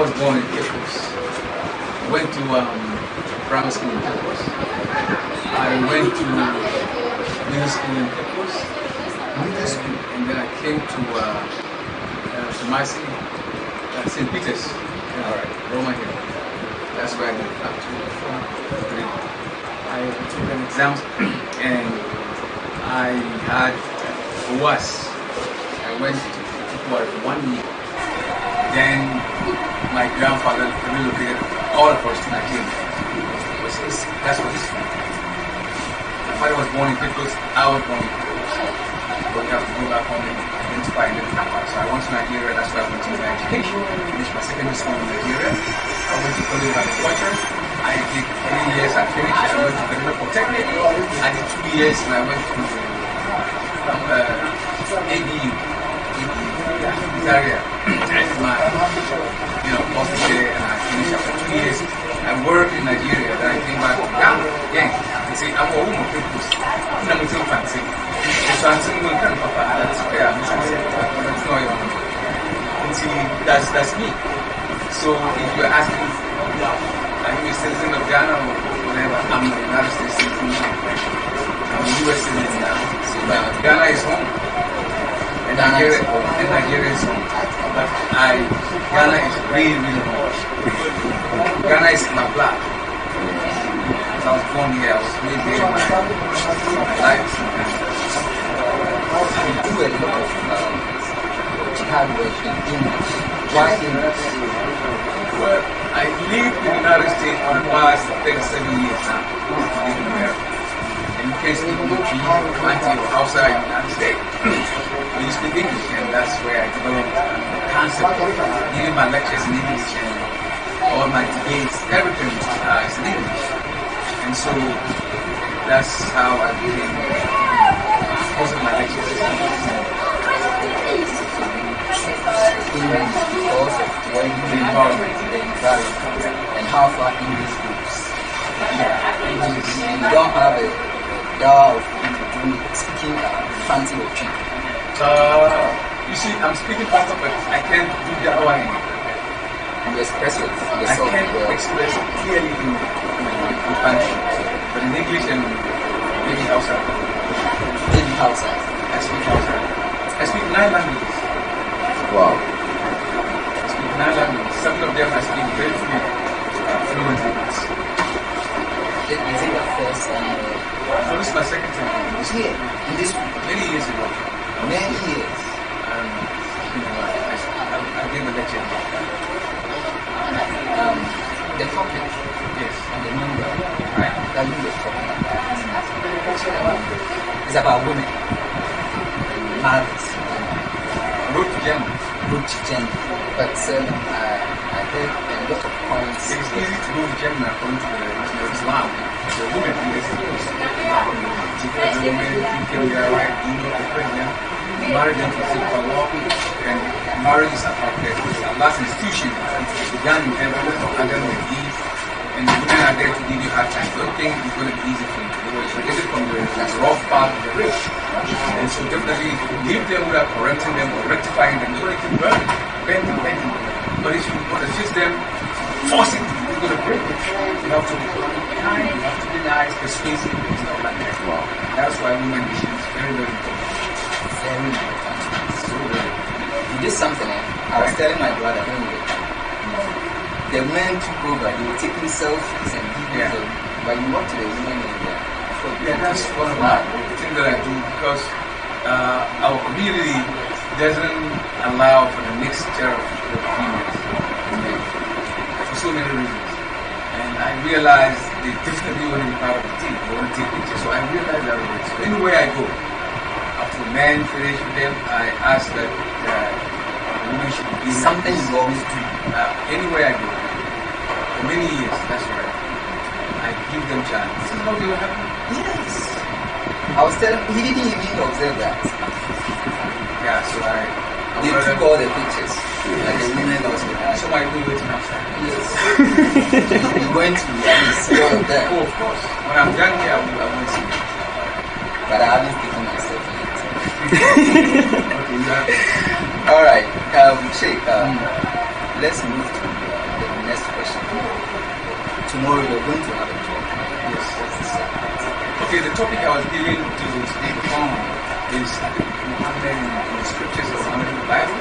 was born in Pecos. Went to primary school in Pecos. I went to middle school in Pecos. And then I came to Kumasi, St. Peter's, Roma here. That's where I did up to 3. I took an exam and I had was. I went to for 1 year. Then my grandfather relocated all of us to Nigeria. That's what it's like. My father was born in Pecos, I was born in Pecos. But we have to go back home and identify and then come back. So I went to Nigeria, that's why I went to my education. Finished my secondary school in Nigeria. I went to college of agriculture. I did 3 years, I finished. I went to Kaduna Polytechnic. I did 2 years and I went to ABU. Zaria. I did my course there and I finished after 2 years. I worked in Nigeria, then I came back to Ghana. Again, you see, I'm a woman people. I'm a little fancy. So I'm saying, well, kind of papa, that's where I'm saying, that's not your money. And see, that's me. So if you're asking, are you a citizen of Ghana or whatever, I'm a United States citizen now. I'm a US citizen now. So Ghana is home. And Nigeria is home. But Ghana is really, really home. Ghana is my blood. I was born here, I was made here my life. You do a lot of hard work in English. Why English? Well, I lived in the United States for the past 37 years now. In America. And you can speak English, Auntie or outside the United States. You speak English, and that's where I developed the concept of giving my lectures in English and all my debates, everything is in English. And so that's how I became most of my lectures. English because of when the environment, and how far English goes. You don't have a doubt in speaking fancy or cheap. You see, I'm speaking fast, but I can't do the hour anymore. You express it. I can't express it clearly in Spanish, but in English and maybe Hausa. Maybe Hausa. I speak Hausa. I speak 9 languages. Wow. I speak 9 languages. 7 of them I speak very fluently. Is it your first time? So this is my second time. Here, in this many years ago. Many years. I gave a lecture about that. The topic, yes, the number, right, that you were talking about, is about women, mothers, road to gender. But I heard a lot of points. It is easy to go to gender according to Islam. The women do this. Because the women think they are right, you know, the pregnant, married them to seek for law, and marriage is about Allah's institution. It's begun in heaven from Adam and Eve, and the women are there to give you hard time. Don't think it's going to be easy for you. They were created from the rough part of the rich. And so definitely leave them without correcting them or rectifying them. You're going to keep burning, bending. But if you assist them, force it, you're going to break it. You have to be kind, you have to be nice, persuasive, and stuff like that. Wow. That's why women is very, very important. Very important. So very. You did something, I was telling my brother when we were the men took over, they were taking selfies and videos, but you walk to the women area. Yeah, that's one of the things that I do because our community doesn't allow for the mixture of the females for so many reasons. And I realized they definitely want to be part of the team, they want to take pictures. So I realized that way. So anywhere I go, after men finish with them, I ask that women should be something you always do. Anywhere I go, for many years, that's right. I give them chance. This is how they will happen. Yes. I was telling he didn't even observe that. Yeah, so they took all the pictures. Like the women also had. Somebody will waiting outside. Yes. You're going to see all of that. Oh, of course. When I'm done here, I will see it. But I haven't taken myself yet. Okay, Alright, Shaikh, let's move to tomorrow you're going to have a job. Yes. What's the secret? Okay, the topic I was giving to speak on is Mohammed in the scriptures of Muhammad in the Bible.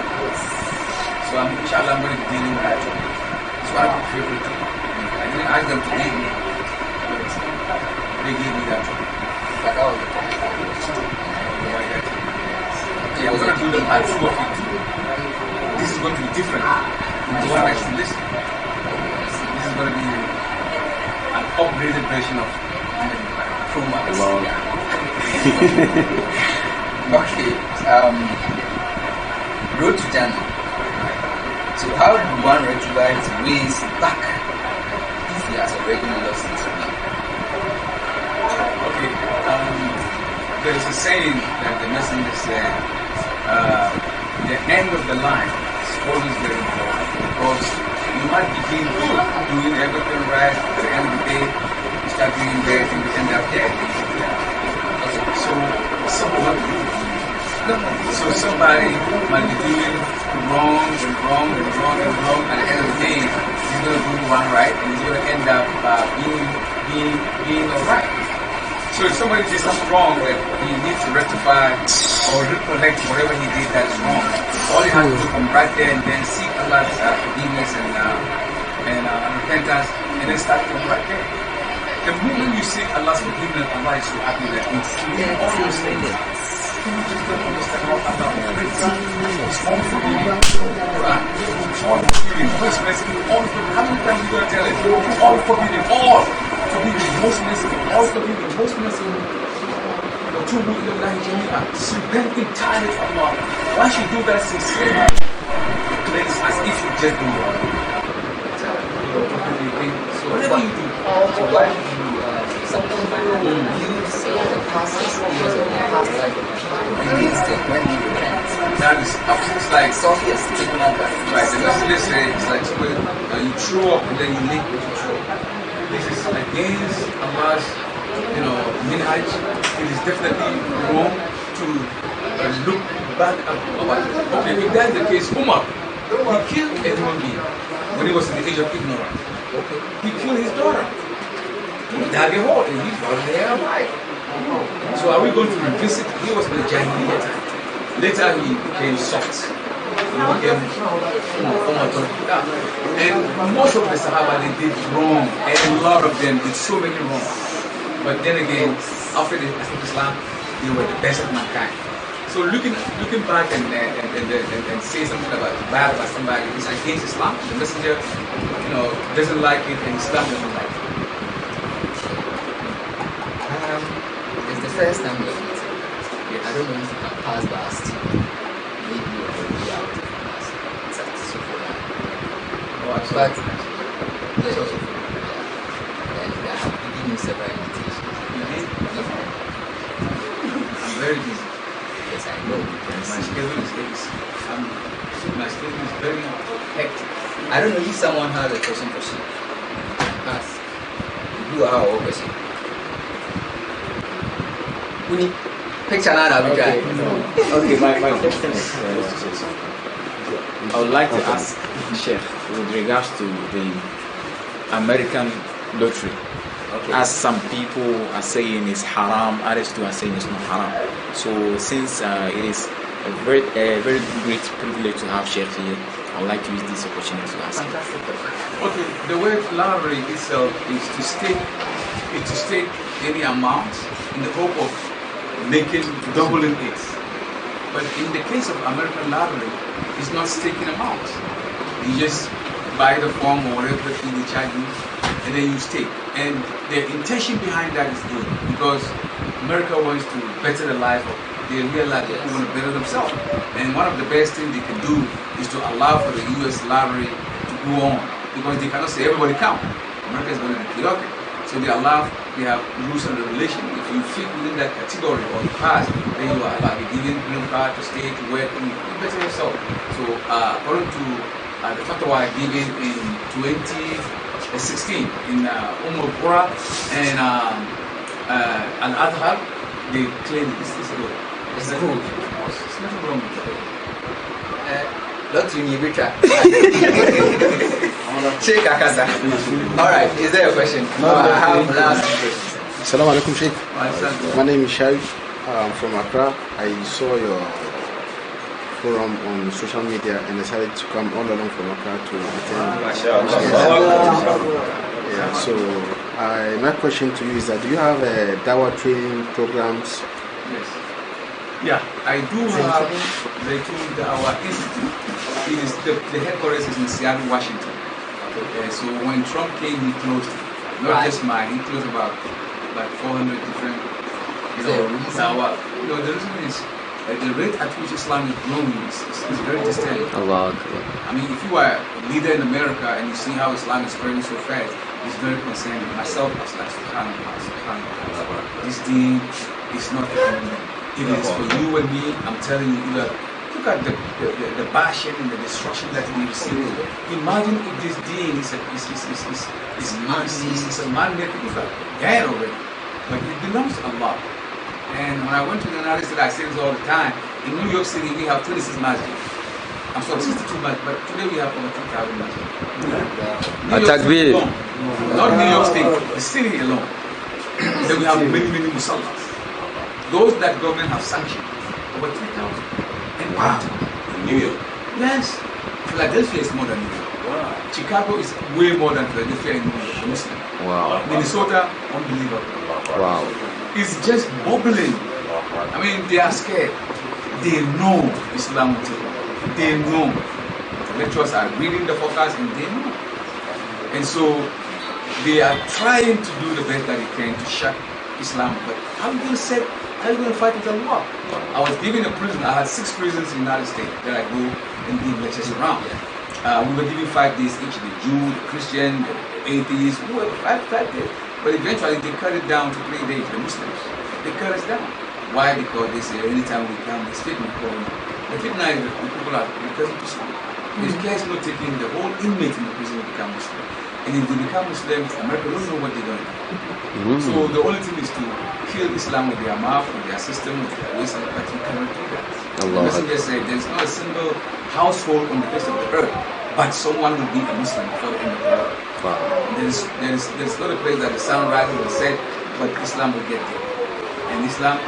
So inshallah, I'm going to be dealing with that topic. It's one of my favorite things. I didn't ask them to give me, but they gave me that topic. But that was the topic. Okay, I'm going to do the part 2 of it. This is going to be different from the one I should listen. This is going to be an upgraded version of Muhammad in the Bible. Pro Max. Wow. Okay. Road to Jannah. So how do one rectify his ways back if he has already lost his way? Okay, there's a saying that the messenger said, the end of the line is always very important because you might begin doing everything right, at the end of the day, you start doing bad and you end up dead. So somebody might be doing wrong and wrong and wrong and wrong, and at the end of the day, he's going to do one right and he's going to end up being alright. So if somebody did something wrong that he needs to rectify or recollect whatever he did that is wrong, all he has to do is come right there and then seek Allah's forgiveness and repentance and then start from right there. The moment you seek Allah's forgiveness, Allah is so happy that He's forgiving all those things. You just don't understand how Allah operates. It's all forgiving. Quran. All forgiving. Most merciful. All forgiving. How many times are you going to tell it? All forgiving. All forgiving. Most merciful. All forgiving. Most merciful. وَتُوبُوا إِلَى اللَّهِ جَمِيعًا. Repent entirely to Allah. Once you do that sincerely, it's as if you just do it. So whatever you do, So why do you some people use the past experience or the past life of people against them when they repent? that is it's like It's obvious, taking out that. right. The messenger said it's like when you throw up and then you leave what you throw. This is against Allah's, minhaj. It is definitely wrong to look back at Allah. Okay, if that's the case, Umar, he killed a human being when he was in the age of ignorance. Okay. He killed his daughter. He dug a hole and he brought her alive. So are we going to revisit? He was in the Jahiliyyah time. Later he became soft. He became and most of the Sahaba they did wrong, and a lot of them did so many wrong. But then again, after the Islam, they were the best of mankind. So looking back and say something bad about somebody is against Islam. The messenger, doesn't like it, and Islam doesn't like it. It's the first time we're meeting. I don't know if you can pass by us to maybe or maybe out of us. It's at Sophia. But yeah, and I have given you several invitations. I'm very busy. Yes, I know. My schedule is very hectic. I don't know if someone has a question for you. Ask. You are our question. Uni, picture now, Okay, my question is I would like to ask Sheikh with regards to the American lottery. Okay. As some people are saying it's haram, others too are saying it's not haram. So since it is a very great privilege to have Sheikh here, I would like to use this opportunity to ask him. Okay, the word lottery itself is to stake any amount in the hope of doubling it. But in the case of American lottery, it's not staking amount. You just buy the form or whatever fee they charge you, and then you stake. And the intention behind that is good because America wants to better the life of. They realize that people want to better themselves. And one of the best things they can do is to allow for the US lottery to go on because they cannot say everybody come. America is going to be chaotic. So they have rules and regulations. If you fit within that category or you pass, then you are allowed to give green card to stay, to work, and you better yourself. So according to the fatwa given in 2016 in Qura and Al-Adhar, they claim this is good. It's good. It's nothing wrong with it. Not you need to try. Sheikh Akasa. Alright, is there a question? No, I have last question. Assalamu alaikum, Shaikh. My name is Shaikh. I'm from Accra. I saw your forum on social media and decided to come all along from Accra to attend. Yeah, so my question to you is that do you have dawah training programs? Yes. Yeah, I do have the our institute. It is the headquarters is in Seattle, Washington. So when Trump came, he closed it. Not just mine, he closed about 400 different. The reason is the rate at which Islam is growing is very disturbing. Allah. I mean, if you are a leader in America and you see how Islam is spreading so fast, it's very concerning. Myself, I was like, subhanAllah. This thing is not economic. It is for you and me. I'm telling you, look at the bashing and the destruction that we receive. Imagine if this deen is a man-made people dead already. But it belongs to Allah. And when I went to the United States, I say this all the time. In New York City, we have 26 masjids. I'm sorry, 62 masjids, but today we have over 2,000 masjids. Not New York State, the city alone. Then we have many musallas. Those that government have sanctioned, over 3,000. And in New York. Yes. Philadelphia is more than New York. Wow. Chicago is way more than Philadelphia in New York, Muslim. Wow. Minnesota, unbelievable. Wow. It's just bubbling. I mean, they are scared. They know Islam will take over. They know. The lecturers are reading the forecast and they know. And so they are trying to do the best that they can to shut Islam. But how are you going to fight with Allah? I was given a prison. I had 6 prisons in the United States that I go and give lectures around. We were given 5 days each, the Jew, the Christian, the atheist, whoever, 5 days. But eventually they cut it down to 3 days, the Muslims. They cut us down. Why? Because they say anytime we come, this fitna problem. The fitna is the people are requesting to Islam. This case not taking the whole inmate in the prison to become Muslim. And if they become Muslims, America don't know what they're going to do. So the only thing is to kill Islam with their mouth, with their system, with their ways, but you cannot do that. The Messenger said there's not a single household on the face of the earth, but someone will be a Muslim before the end of the world. Wow. There's not a place that the sun rises and set, but Islam will get there. And Islam,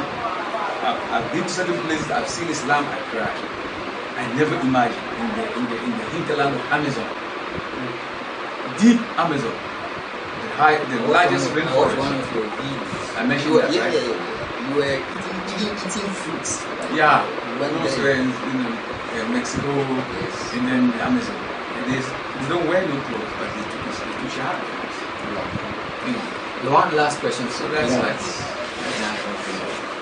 I've been to certain places, I've seen Islam, I cry. I never imagined in the hinterland of Amazon, deep Amazon, the largest rainforest. One of your videos. I mentioned that. Yeah. You were eating fruits. Yeah. Those were in Mexico, and then the Amazon. And they don't wear no clothes, but they took shahada. The one last question. So that's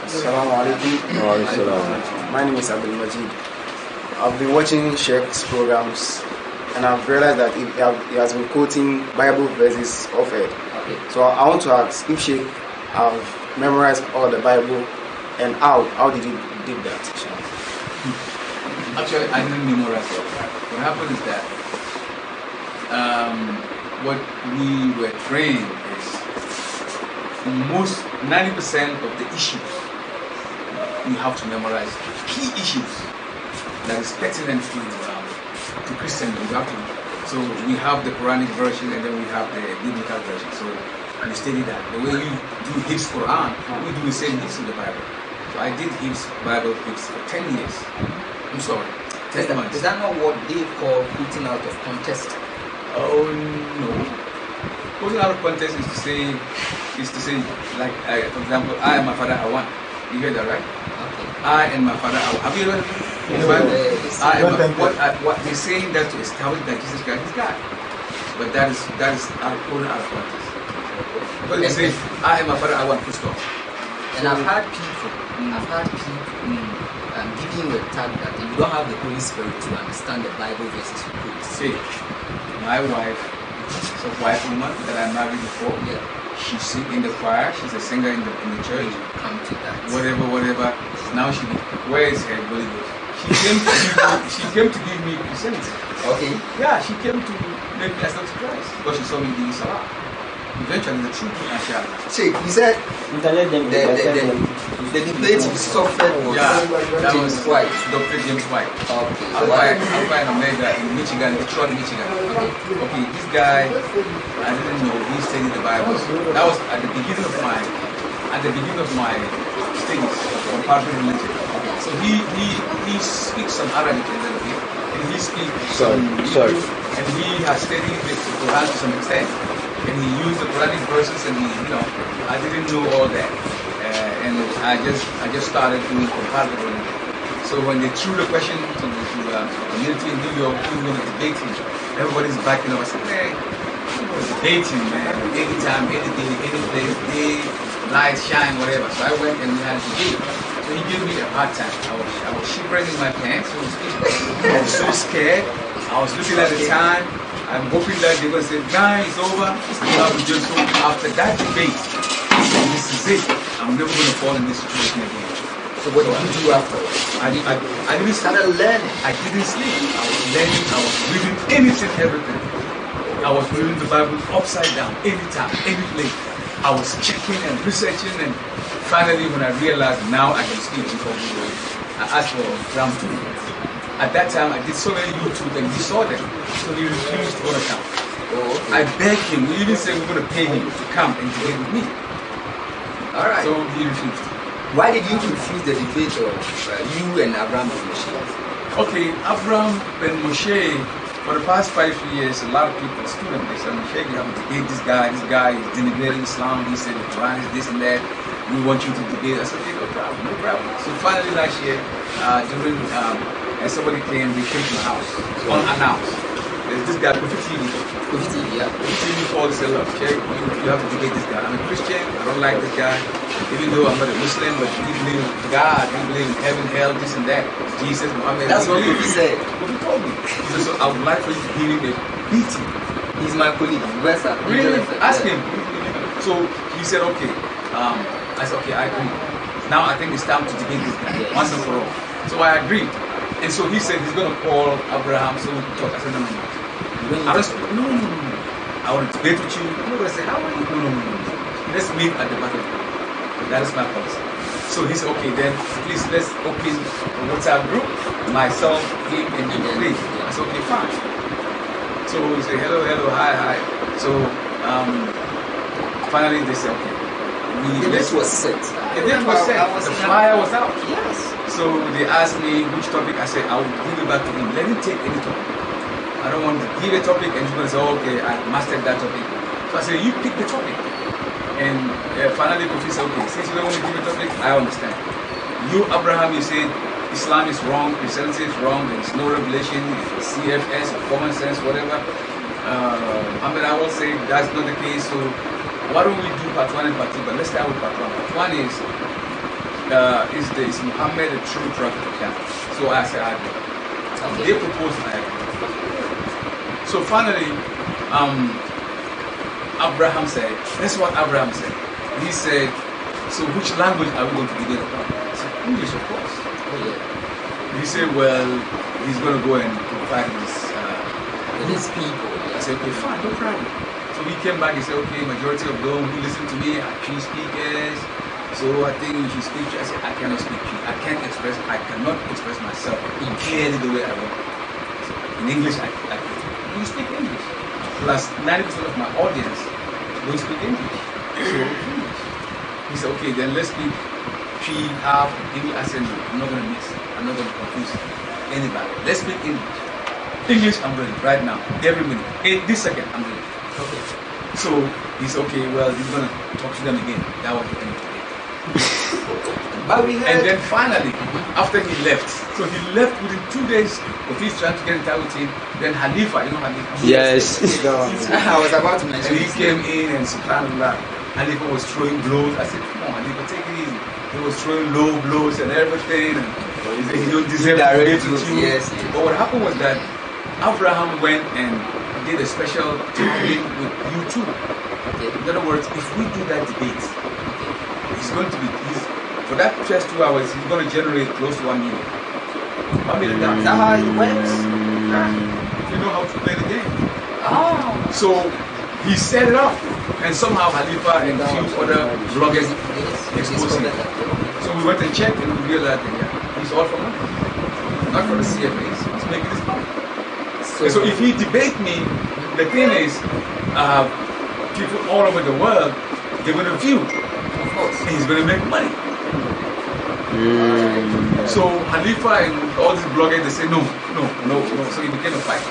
Assalamu alaikum. My name is Abdul Majid. I've been watching Sheikh's programs and I've realized that he has been quoting Bible verses off it. Okay. So I want to ask if Sheikh have memorized all the Bible and how did he did that? Actually, I didn't memorize it. What happened is that what we were trained is most 90% of the issues you have to memorize. Key issues that is pertinent to Christendom. You have to. So we have the Quranic version and then we have the biblical version. So you study that. The way you do Hifz Quran, we do the same Hifz in the Bible. So I did Hifz Bible Hifz for 10 years. I'm sorry, 10 months. Is that not what they call putting out of context? Oh no. Putting out of context is to say, like, for example, I and my father are one. You hear that, right? Okay. I and my father are one. Have you read in the Bible? What they're saying that to establish that Jesus Christ is God. But that is putting out of context. Because they say, I and my father are one, full stop. And I've had people giving you a tag that if you don't have the Holy Spirit to understand the Bible verses you could say, my wife is a white woman that I married before. Yeah. She sings in the choir, she's a singer in the church. Come to that. Whatever. Now where is her Holy Ghost? She came to give me Christianity. Okay. Yeah, she came to make me accept Christ because she saw me doing Salah. Eventually, the truth came and Sheikh, you said let them The debate you suffered was that was James White. Dr. James White. Okay. Alpha in Omega in Michigan, Detroit, Michigan. Okay, this guy, I didn't know he studied the Bible. That was at the beginning of my studies of comparative religion. So he speaks some Arabic a little bit, and he speaks Sorry. and he has studied the Quran to some extent, and he used the Quranic verses, and I didn't know all that, and I just started doing comparative religion. So when they threw the question to the community in New York, who's going to debate him, everybody's backing up. I said, man, debating, man, anytime, any day, any place, day, light, shine, whatever. So I went and we had a debate. So he gave me a hard time. I was shivering in my pants, so to speak. I was so scared. I was looking at the time. I'm hoping that they're going to say, nah, it's over. So after that debate, I said, this is it. I'm never going to fall in this situation again. So what did you do afterwards? I didn't Started learning. I didn't sleep. I was learning. I was reading anything, everything. I was reading the Bible upside down, anytime, any place. I was checking and researching, and finally, when I realized now I can speak in Congo, I asked for round 2. At that time, I did so many YouTube, and he saw them, so he refused to come. Oh, okay. I begged him. We even said we're going to pay him to come and debate with me. All right. So he refused. Why did you refuse the debate of you and Abraham and Moshe? Okay, Abraham and Moshe, for the past 5 years, a lot of people, students, they said, Shaikh, you have to debate this guy is denigrating Islam, he said the Quran is this and that, we want you to debate. I said, okay, no problem. So finally last year, and somebody came, they came to my house, unannounced. There's this guy, Prophet TV. Prophet TV, yeah. Prophet TV called and said, look, Shaikh, you have to debate this guy. I'm a Christian, I don't like this guy. Even though I'm not a Muslim, but we believe in God, we believe in heaven, hell, this and that. Jesus, Mohammed. That's what he said. What he told me. He said, so I would like for you to give him a beating. He's my colleague. Really? Ask him. So he said, okay. I said, okay, I agree. Now I think it's time to debate this guy once and for all. So I agreed. And so he said he's going to call Abraham so we can talk. I said, no. No. I want to debate with you. I'm not going to say, how are you? No. Let's meet at the battlefield. That is my policy. So he said, okay, then please let's open a WhatsApp group, myself, him, and you, please. I said, okay, fine. So he said, hello, hi. So finally they said, okay. The date was set. The date was set. The flyer was out. Yes. So they asked me which topic. I said, I will give it back to him. Let him take any topic. I don't want to give a topic and he's going to say, oh, okay, I mastered that topic. So I said, you pick the topic. And finally, the said, okay, since you don't want to give a topic, I understand. You, Abraham, you said Islam is wrong, Christianity is wrong, there is no revelation, it's CFS, or common sense, whatever. Mohammed, I will say that's not the case. So why don't we do part 1 and part 2? But let's start with part 1. Part 1 is Mohammed a true prophet of God? So I said, I agree. Okay. They proposed, I agree. So finally, Abraham said, that's what Abraham said. He said, so which language are we going to debate about? I said, English, of course. Oh, yeah. He said, well, he's going to go and provide his people. I said, okay, fine, no problem. So he came back and said, okay, majority of those who listen to me are Cree speakers. So I think we should speak. I said, I cannot speak Cree. I cannot express myself clearly the way I want. So in English, I can. You speak English. Plus 90% of my audience don't speak English. So he said, okay, then let's speak Cree, half English. I said, no, I'm not going to mix. I'm not going to confuse anybody. Let's speak English. English, I'm ready right now. Every minute. This second, I'm ready. Okay. So he's okay, well, he's going to talk to them again. That was the end of the day. And then finally, after he left, so he left within 2 days of he's trying to get in touch with him. Then Halifa, you know Halifa? Yes. I was about to mention. And he came in and subhanAllah, Halifa was throwing blows. I said, come on, Halifa, take it easy. He was throwing low blows and everything. And he said, he don't deserve to debate with you. Yes. But what happened was that Abraham went and did a special thing with you too. Okay. In other words, if we do that debate, it's going to be, for that first 2 hours, he's going to generate close to 1 million. $1 million. Is that how it works? You know how to play the game. Oh. So he set it up, and somehow Halifa and a few other bloggers exposed him. So we we went and checked and we realized that he's all for money. Not for the CFAs, he's making his money. So if he debate me, the thing is, people all over the world, they're going to view. Of course. And he's going to make money. So Halifa and all these bloggers, they say no. So it became a fight.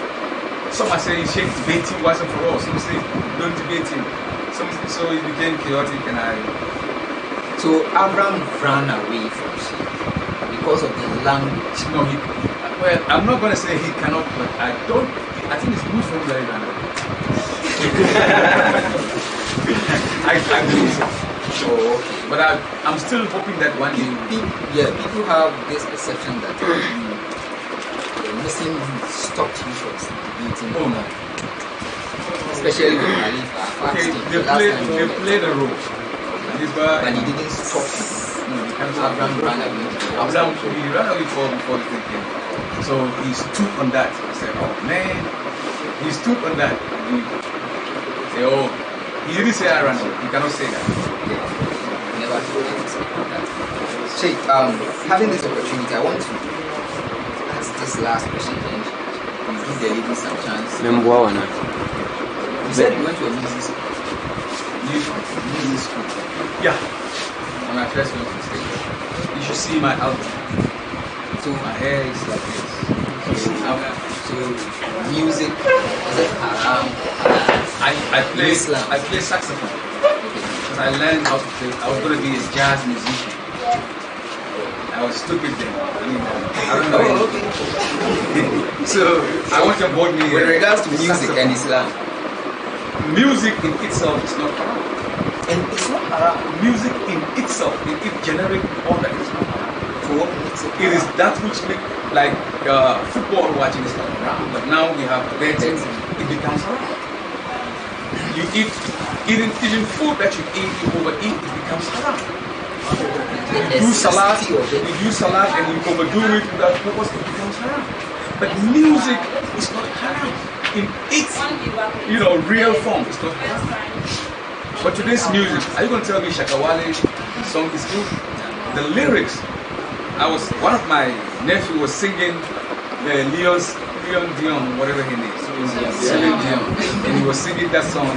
Some are saying Shaikh debating once and for all. Some say don't debate him. So it became chaotic and So Abraham ran away from Shaikh because of the language. No, well, I'm not going to say he cannot, but I think it's good for him that he ran away. I believe so. Oh, okay. But I'm still hoping that one day. People have this perception that the Muslim stopped you from debating. Oh no. Especially with Khalifa. Okay, they played a role. But he didn't stop you. No, he can't Abraham ran away. He ran away before the thing came. So he stood on that. I said, oh man. He stood on that. He said, oh. He didn't say I ran away. He cannot say that. Never told that. Shaikh, having this opportunity, I want to ask this last question and give the ladies some chance. You said you went to a music school. Music school. Yeah. When I first went to the stage, you should see my album. So my hair is like this. So music, is it haram? I play saxophone. Because I learned how to play. I was going to be a jazz musician. I was stupid then. I don't know. So I want to board me. With regards to music and Islam, music in itself is not haram. And it's not haram. Music in itself, it generates all that is not haram. So what makes it? It is that which make like football watching is not haram. But now we have betting, it becomes haram. You eating food that you eat, you overeat, it becomes haram. You do salad and you overdo it without purpose, it becomes haram. But music is not haram. In its real form, it's not haram. But today's music, are you going to tell me Shakawale's song is good? The lyrics, one of my nephew was singing Leon Dion, whatever his name is, Celine Dion, and he was singing that song,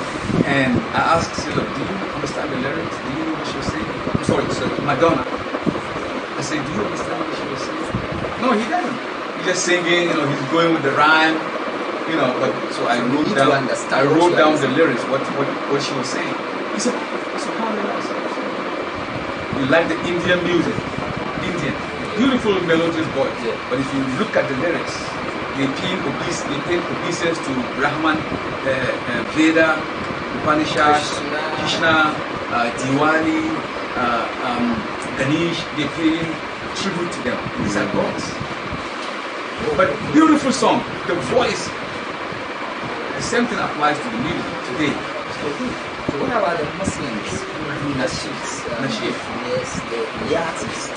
and I asked Celine, do you understand the lyrics? Do you know what she was saying? I'm sorry, Madonna. I said, do you understand what she was saying? No, he doesn't. He's just singing, he's going with the rhyme, but so I wrote down the lyrics, what she was saying. He said, you like the Indian music? Indian. Beautiful melodious voice. Yeah. But if you look at the lyrics, they pay obeisance to Brahman, Veda, Upanishad, Krishna, Diwali, Ganesh. They pay tribute to them. These are gods. But beautiful song. The voice. The same thing applies to the music today. So what about the Muslims who do nasheeds? Nasheed. Yes, the artists.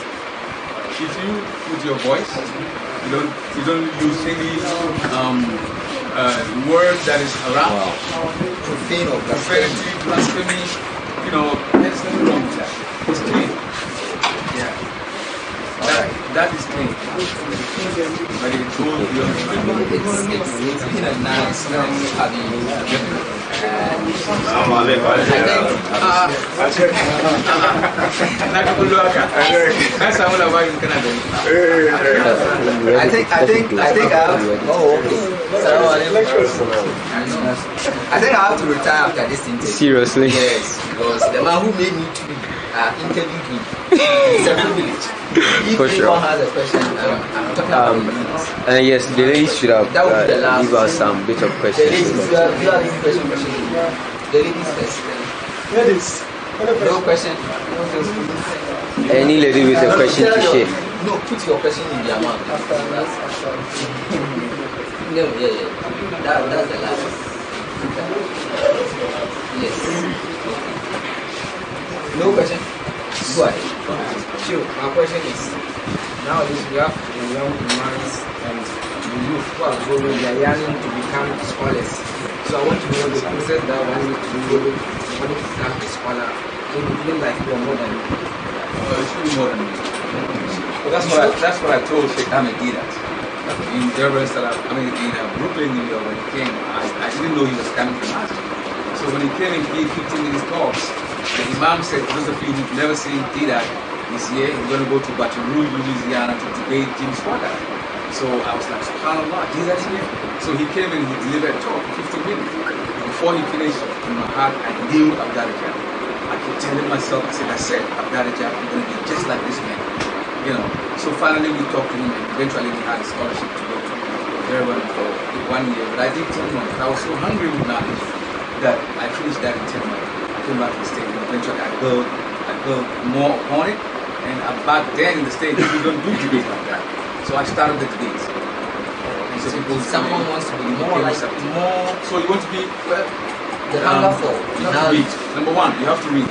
If you put your voice, you don't use any word that is haram, Profane or profanity, blasphemy, there's nothing wrong with that. It's clean. Yeah. That is clean. But it's all beyond. It's been a nice having you. I think I have. Oh, I think I have to retire after this interview. Seriously? Yes, because the man who made me to interview him is a privilege. If anyone has a question, I'm talking about the ladies. Yes, the ladies should have That would be the last give us some bit of The questions. ladies, you have any question? The ladies first. Ladies, No question. Any lady with a question to share? No, put your question in their mouth. No, yeah. That's the last. Yes. No question. Go ahead. sure. My question is, nowadays we have the young minds and the youth who are growing, they are yearning to become scholars. So I want to know the process that one needs to go in order to become a scholar. So you feel like you are more than Well, it should be more than me. But that's what I told Shaikh Ahmed Didat. In Durban, in Brooklyn, New York, when he came, I didn't know he was coming from us. So when he came and gave 15 minutes talks, the Imam said, for those of you who've never seen Didat, this year he's going to go to Baton Rouge, Louisiana to debate James Potter. So I was like, SubhanAllah, Didat here? So he came and he delivered a talk for 15 minutes. Before he finished, in my heart, I knew Abdallah. I kept telling myself, I said, Abdallah, you're going to be just like this man. You know, so finally we talked to him and eventually we had a scholarship to go to Durban for 1 year. But I did 10 months. I was so hungry with knowledge that I finished that in 10 months. I came back to the States and eventually I built more upon it. And back then in the States, we don't do debates like that. So I started the debates. And so people Someone wants to be more like more. So you want to be, well, The hunger for you have to read. Number one, you have to read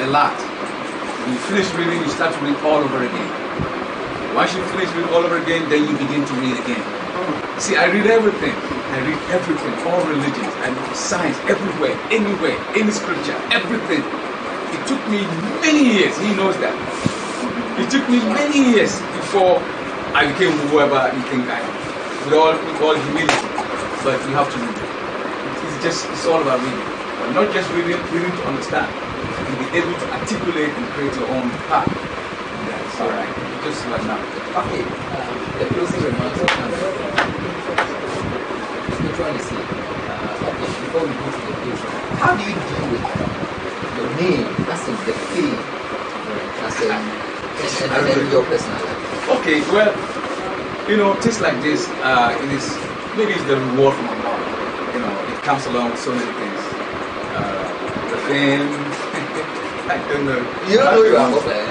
a lot. When you finish reading, you start to read all over again. Once you finish reading all over again, then you begin to read again. See, I read everything. I read everything, all religions. I read science everywhere, anywhere, any scripture, everything. It took me many years. He knows that. It took me many years before I became whoever you think I am. With all humility. But you have to read. It's all about reading. But not just reading to understand. To be able to articulate and create your own path. That's all right. Just like now. Okay, the closing remarks of which one is it? Okay, before we go to the closing, how do you deal with your name, as in the fame, as in and then your personal life? Okay, well, things like this, maybe it's the reward from Allah. It comes along with so many things. The fame, I don't know. You don't know you are popular.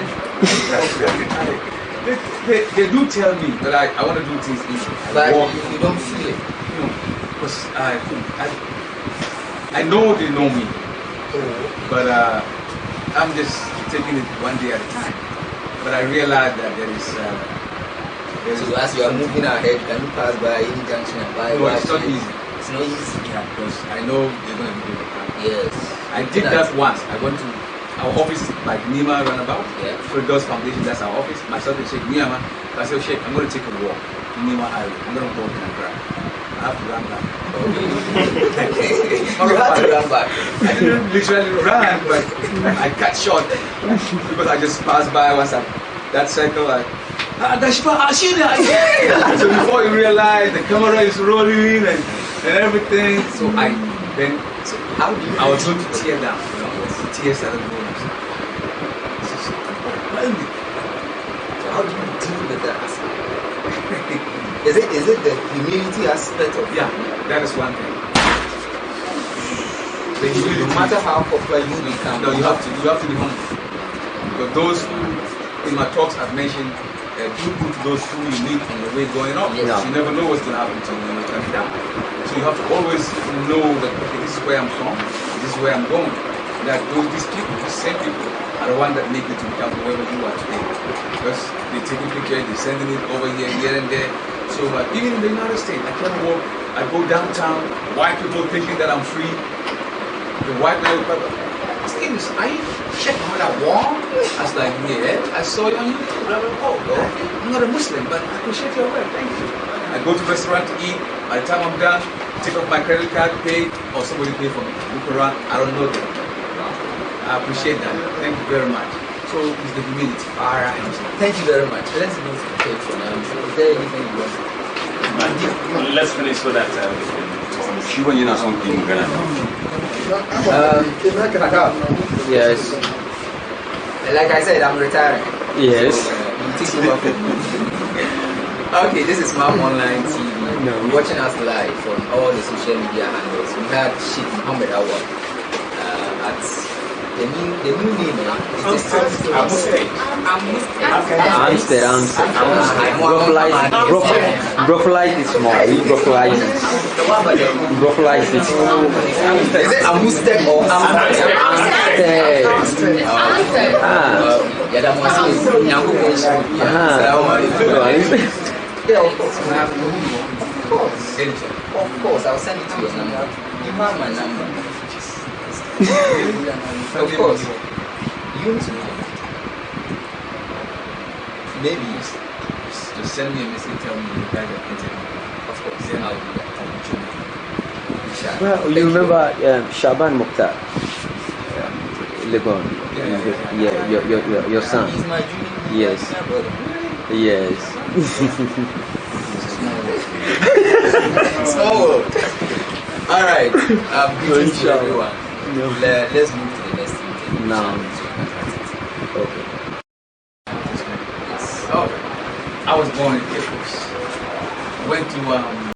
They do tell me that I want to do things easy. But you don't feel it. Because I know they know me. But I'm just taking it one day at a time. But I realize that there is... So as you are moving ahead, can you pass by any junction and buy? No, it's not easy. It's not easy. Yeah, because I know they're going to be doing it. Yes. I did that once. I went to our office by Nima Runabout. Yeah. Firdaus Foundation, that's our office. Myself and Sheikh Niyama. I said, Sheikh, I'm going to take a walk in Nima Island. I'm going to walk in the ground. I have to run back. You have to run back. I didn't literally run, but I cut short because I just passed by once that circle. So before you realize the camera is rolling and everything, so how do you? I was going to tear down. Tears started rolling. So how do you deal with that aspect? Is it the humility aspect of? Yeah, that is one thing. No matter how popular you become, no, you have to be humble. Because those who, in my talks, I've mentioned, do good to those who you meet on your way going up. Yes. You never know what's going to happen to you when you're coming down. So you have to always know that, okay, this is where I'm from, this is where I'm going. That these people, these same people, are the ones that make it to become whoever you are today. Because they're taking pictures, they're sending it over here and there. So even in the United States, I can walk, I go downtown, white people thinking that I'm free. The white man, are you Sheikh Mohammed Awal? I was like, yeah, I saw you on YouTube. I'm not a Muslim, but I appreciate your work, thank you. I go to a restaurant to eat, by the time I'm done, take off my credit card, pay, or somebody pay for me. Look around, I don't know them. I appreciate that, thank you very much. So it's the humility. Alright, thank you very much. Let's go to the page for now. Is there anything you want to Let's finish so that She want you know something, Yes. Like I said, I'm retiring. Yes. So, you take over for me. Okay, this is Mom Online TV. You're watching us live on all the social media handles. We had Sheikh Mohammed Awal at the new name. Brothelize is more. Brothelize it. Brothelize it. Is it Amusteg or Amsteg? Yeah, that must be Nyango. Yeah, of course, I'll send it to your number. You have my number. Of course. You need to know. maybe, Just send me a message, tell me you guys are interviewing. of course, Then I'll do that. Inshallah. Well, Thank you remember Shaban Mukhtar, Legon? Yeah. Your son. He's my junior. Yes. He's my brother. Yes. Small world. All right. Greetings to Inshallah. everyone. No. Let's move to the next thing. Now. So, Okay. yes. Oh, I was born in Cape Coast. Went to